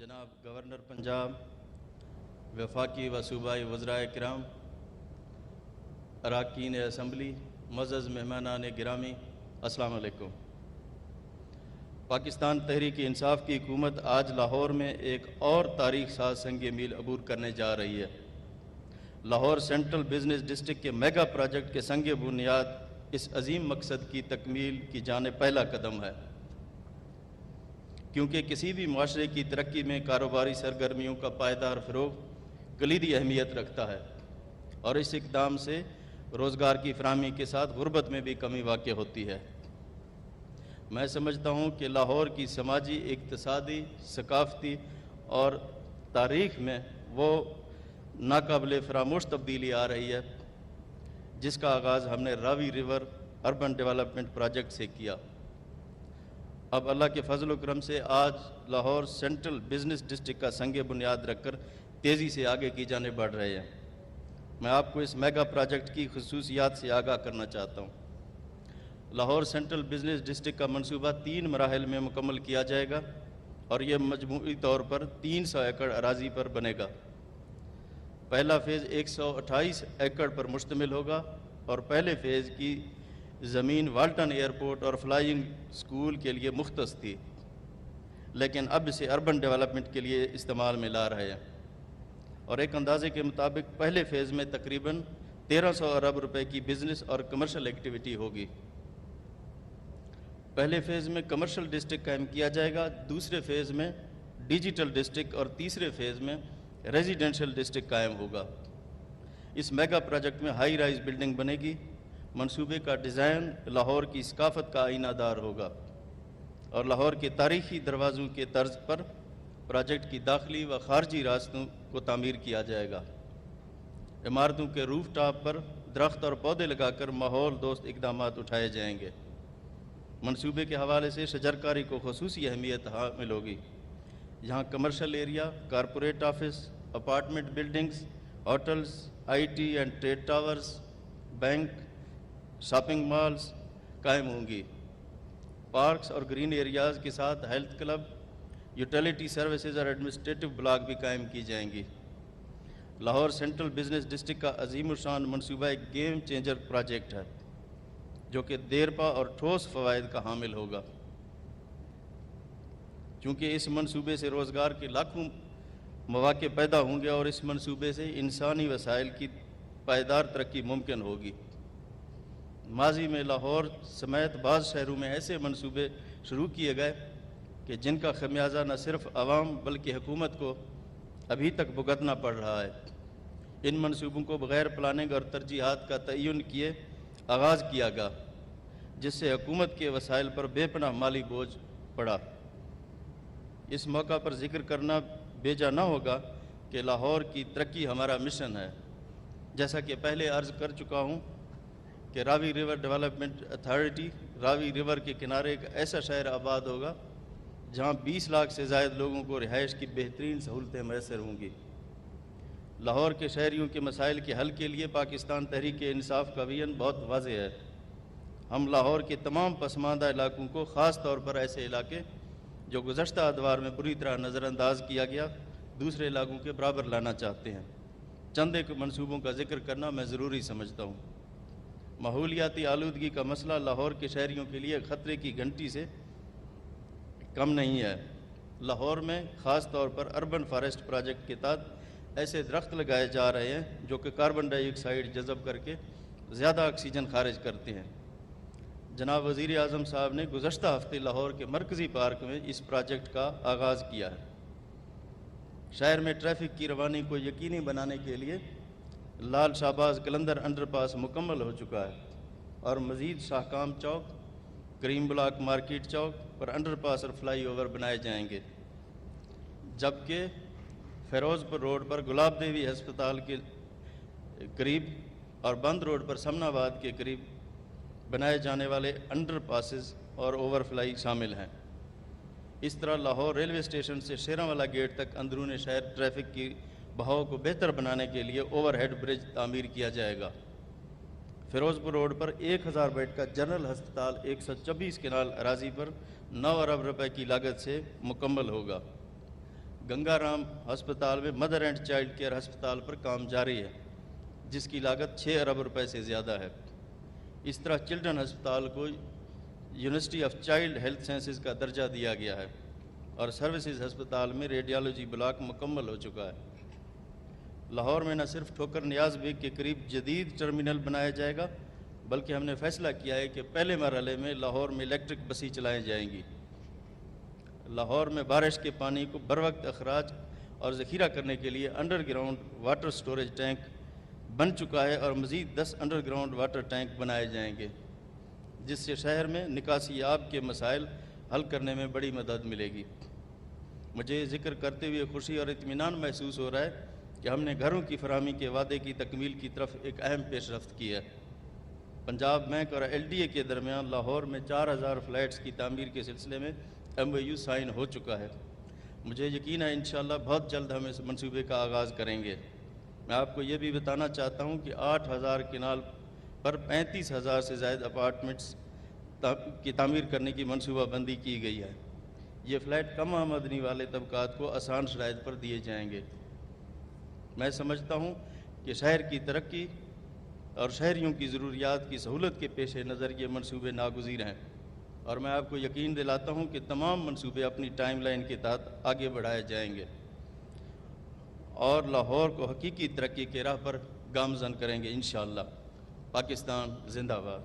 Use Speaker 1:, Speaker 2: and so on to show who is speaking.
Speaker 1: जनाब गवर्नर पंजाब, वफाकी व सूबाई वज़राए किराम, अरकान असम्बली, मुअज़्ज़ज़ मेहमानान गिरामी, अस्सलाम वालेकुम। पाकिस्तान तहरीक इंसाफ की हुकूमत आज लाहौर में एक और तारीख साज संग मील अबूर करने जा रही है। लाहौर सेंट्रल बिजनेस डिस्ट्रिक्ट के मेगा प्रोजेक्ट के संग बुनियाद इस अजीम मकसद की तकमील की जाने पहला कदम है, क्योंकि किसी भी माशरे की तरक्की में कारोबारी सरगर्मियों का पायदार फ़रोग़ कलीदी अहमियत रखता है और इस इक़दाम से रोज़गार की फराहमी के साथ गुर्बत में भी कमी वाक़ई होती है। मैं समझता हूँ कि लाहौर की समाजी, इक़्तिसादी, सकाफ़ती और तारीख़ में वो नाकाबिले फ़रामोश तब्दीली आ रही है जिसका आगाज़ हमने Ravi river urban development project से किया। अब अल्लाह के फजल करम से आज लाहौर सेंट्रल बिजनेस डिस्ट्रिक्ट का संग बुनियाद रखकर तेज़ी से आगे की जाने बढ़ रहे हैं। मैं आपको इस मेगा प्रोजेक्ट की खसूसियात से आगाह करना चाहता हूँ। लाहौर सेंट्रल बिजनेस डिस्ट्रिक्ट का मनसूबा 3 मराहल में मुकम्मल किया जाएगा और यह मजमूई तौर पर 300 एकड़ अराजी पर बनेगा। पहला फ़ेज़ 128 एकड़ पर मुश्तमिल होगा और पहले फ़ेज़ की ज़मीन वाल्टन एयरपोर्ट और फ्लाइंग स्कूल के लिए मुख्तस थी, लेकिन अब इसे अर्बन डेवलपमेंट के लिए इस्तेमाल में ला रहे हैं और एक अंदाजे के मुताबिक पहले फ़ेज़ में तकरीबन 1300 अरब रुपए की बिज़नेस और कमर्शल एक्टिविटी होगी। पहले फ़ेज़ में कमर्शल डिस्ट्रिक्ट कायम किया जाएगा, दूसरे फ़ेज़ में डिजिटल डिस्ट्रिक्ट और तीसरे फ़ेज़ में रेजिडेंशियल डिस्ट्रिक्ट कायम होगा। इस मेगा प्रोजेक्ट में हाई राइज बिल्डिंग बनेगी। मंसूबे का डिज़ाइन लाहौर की सकाफ़त का आईनादार होगा और लाहौर के तारीख़ी दरवाज़ों के तर्ज पर प्रोजेक्ट की दाखिली व ख़ारजी रास्तों को तामीर किया जाएगा। इमारतों के रूफ टॉप पर दरख्त और पौधे लगाकर माहौल दोस्त इक़दामात उठाए जाएंगे। मंसूबे के हवाले से शजरकारी को ख़ुसूसी अहमियत हामिल होगी। यहाँ commercial area, corporate office, apartment buildings, hotels, IT and trade towers, bank, shopping malls कायम होंगी। पार्क्स और ग्रीन एरियाज़ के साथ हेल्थ क्लब, यूटिलिटी सर्विसेज और एडमिनिस्ट्रेटिव ब्लॉक भी कायम की जाएंगी। लाहौर सेंट्रल बिजनेस डिस्ट्रिक्ट का अजीम शान मनसूबा एक गेम चेंजर प्रोजेक्ट है जो कि देरपा और ठोस फ़वाइद का हामिल होगा, क्योंकि इस मनसूबे से रोज़गार के लाखों मौक़े पैदा होंगे और इस मनसूबे से इंसानी वसाइल की पायदार तरक्की मुमकिन होगी। माजी में लाहौर समेत बाज़ शहरों में ऐसे मनसूबे शुरू किए गए कि जिनका खमियाजा न सिर्फ आवाम बल्कि हुकूमत को अभी तक भुगतना पड़ रहा है। इन मनसूबों को बग़ैर प्लानिंग और तरजीहात का तयन किए आगाज़ किया गया, जिससे हुकूमत के वसाइल पर बेपनाह माली बोझ पड़ा। इस मौका पर जिक्र करना बेजा न होगा कि लाहौर की तरक्की हमारा मिशन है। जैसा कि पहले अर्ज़ कर चुका हूँ कि Ravi river development authority Ravi river के किनारे एक ऐसा शहर आबाद होगा जहाँ 20 लाख से ज़ायद लोगों को रिहाइश की बेहतरीन सहूलतें मैसर होंगी। लाहौर के शहरियों के मसाइल के हल के लिए पाकिस्तान तहरीक इंसाफ का विज़न बहुत वाज़ेह है। हम लाहौर के तमाम पसमानदा इलाकों को, ख़ास तौर पर ऐसे इलाके जो गुज़श्ता अदवार में बुरी तरह नज़रअंदाज किया गया, दूसरे इलाकों के बराबर लाना चाहते हैं। चंद एक मनसूबों का जिक्र करना मैं ज़रूरी समझता हूँ। माहौलियाती आलूदगी का मसला लाहौर के शहरियों के लिए ख़तरे की घंटी से कम नहीं है। लाहौर में ख़ास तौर पर अर्बन फॉरेस्ट प्रोजेक्ट के तहत ऐसे दरख्त लगाए जा रहे हैं जो कि कार्बन डाइऑक्साइड जज़ब करके ज़्यादा ऑक्सीजन खारिज करते हैं। जनाब वज़ीर आज़म साहब ने गुज़श्ता हफ्ते लाहौर के मरकज़ी पार्क में इस प्रोजेक्ट का आगाज़ किया है। शहर में ट्रैफिक की रवानी को यकीनी बनाने के लिए लाल शाहबाज कलंदर अंडरपास मुकम्मल हो चुका है और मज़ीद शाहकाम चौक, करीम ब्लॉक मार्केट चौक पर अंडरपास और फ्लाई ओवर बनाए जाएंगे, जबकि फ़िरोज़पुर रोड पर गुलाब देवी अस्पताल के करीब और बंद रोड पर समनाबाद के करीब बनाए जाने वाले अंडरपासेस और ओवरफ्लाई शामिल हैं। इस तरह लाहौर रेलवे स्टेशन से शेरांवाला गेट तक अंदरूनी शहर ट्रैफिक की बहाव को बेहतर बनाने के लिए ओवरहेड ब्रिज तामीर किया जाएगा। फ़िरोज़पुर रोड पर 1000 बेड का जनरल अस्पताल 124 कनाल अराजी पर 9 अरब रुपए की लागत से मुकम्मल होगा। گنگا رام ہسپتال میں مدر اینڈ چائلڈ کیئر ہسپتال پر کام جاری ہے، جس کی لاگت 6 ارب روپے سے زیادہ ہے۔ اس طرح چلڈرن ہسپتال کو university of child health sciences کا درجہ دیا گیا ہے اور سروسز ہسپتال میں ریڈیالوجی بلاک مکمل ہو چکا ہے۔ لاہور میں نہ صرف ٹھوکر نیاز بیگ کے قریب جدید ٹرمینل بنایا جائے گا، بلکہ ہم نے فیصلہ کیا ہے کہ پہلے مرحلے میں لاہور میں الیکٹرک بسیں چلائی جائیں گی۔ لاہور میں بارش کے پانی کو بروقت اخراج اور ذخیرہ کرنے کے لیے underground water storage tank بن چکا ہے اور مزید 10 انڈر گراؤنڈ واٹر ٹینک بنائے جائیں گے، جس سے شہر میں نکاسی آب کے مسائل حل کرنے میں بڑی مدد ملے گی۔ مجھے ذکر کرتے ہوئے خوشی اور اطمینان محسوس ہو رہا ہے کہ ہم نے گھروں کی فراہمی کے وعدے کی تکمیل کی طرف ایک اہم پیش رفت کی ہے۔ پنجاب بینک اور LDA کے درمیان لاہور میں 4000 فلیٹس کی تعمیر کے سلسلے میں MOU سائن ہو چکا ہے۔ مجھے یقین ہے انشاءاللہ بہت جلد ہم اس منصوبے کا آغاز کریں گے۔ میں آپ کو یہ بھی بتانا چاہتا ہوں کہ 8000 کنال پر 35000 سے زائد اپارٹمنٹس کی تعمیر کرنے کی منصوبہ بندی کی گئی ہے۔ یہ فلیٹ کم آمدنی والے طبقات کو آسان شرائط پر دیے جائیں گے۔ میں سمجھتا ہوں کہ شہر کی ترقی اور شہریوں کی ضروریات کی سہولت کے پیش نظر یہ منصوبے ناگزیر ہیں، اور میں آپ کو یقین دلاتا ہوں کہ تمام منصوبے اپنی ٹائم لائن کے تحت آگے بڑھائے جائیں گے اور لاہور کو حقیقی ترقی کے راہ پر گامزن کریں گے انشاءاللہ۔ پاکستان زندہ باد۔